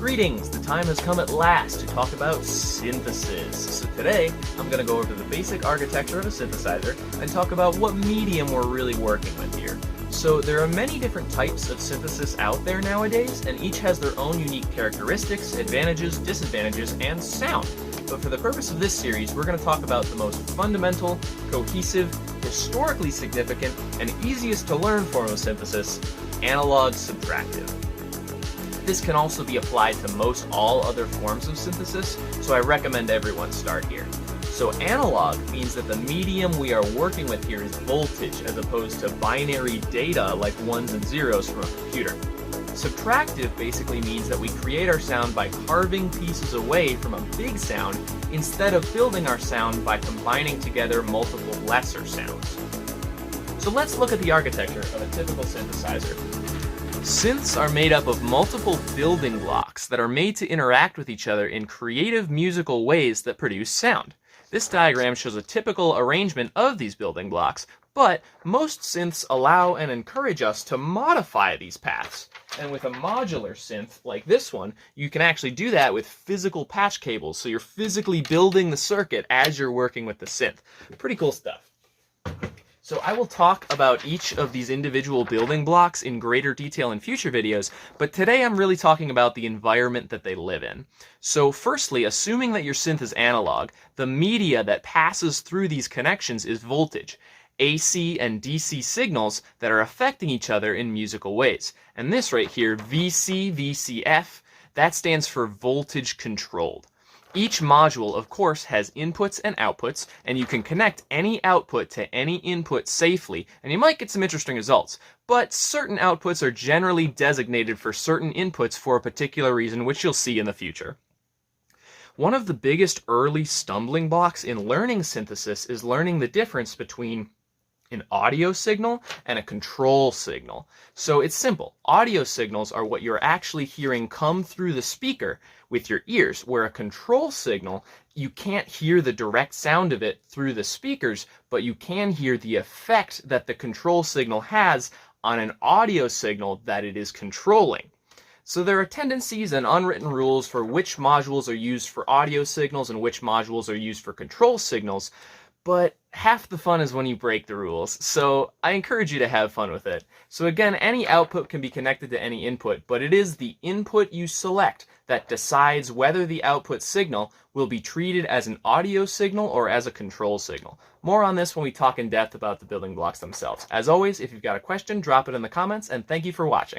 Greetings! The time has come at last to talk about synthesis. So today, I'm going to go over the basic architecture of a synthesizer and talk about what medium we're really working with here. So there are many different types of synthesis out there nowadays, and each has their own unique characteristics, advantages, disadvantages, and sound. But for the purpose of this series, we're going to talk about the most fundamental, cohesive, historically significant, and easiest to learn form of synthesis, analog subtractive. This can also be applied to most all other forms of synthesis, so I recommend everyone start here. So analog means that the medium we are working with here is voltage as opposed to binary data like ones and zeros from a computer. Subtractive basically means that we create our sound by carving pieces away from a big sound instead of building our sound by combining together multiple lesser sounds. So let's look at the architecture of a typical synthesizer. Synths are made up of multiple building blocks that are made to interact with each other in creative musical ways that produce sound. This diagram shows a typical arrangement of these building blocks, but most synths allow and encourage us to modify these paths. And with a modular synth like this one, you can actually do that with physical patch cables, so you're physically building the circuit as you're working with the synth. Pretty cool stuff. So I will talk about each of these individual building blocks in greater detail in future videos, but today I'm really talking about the environment that they live in. So firstly, assuming that your synth is analog, the media that passes through these connections is voltage, AC and DC signals that are affecting each other in musical ways. And this right here, VC, VCF, that stands for voltage controlled. Each module, of course, has inputs and outputs, and you can connect any output to any input safely, and you might get some interesting results. But certain outputs are generally designated for certain inputs for a particular reason, which you'll see in the future. One of the biggest early stumbling blocks in learning synthesis is learning the difference between an audio signal and a control signal. So it's simple. Audio signals are what you're actually hearing come through the speaker with your ears, where a control signal, you can't hear the direct sound of it through the speakers, but you can hear the effect that the control signal has on an audio signal that it is controlling. So there are tendencies and unwritten rules for which modules are used for audio signals and which modules are used for control signals, but half the fun is when you break the rules, so I encourage you to have fun with it. So again, any output can be connected to any input, but it is the input you select that decides whether the output signal will be treated as an audio signal or as a control signal. More on this when we talk in depth about the building blocks themselves. As always, if you've got a question, drop it in the comments, and thank you for watching.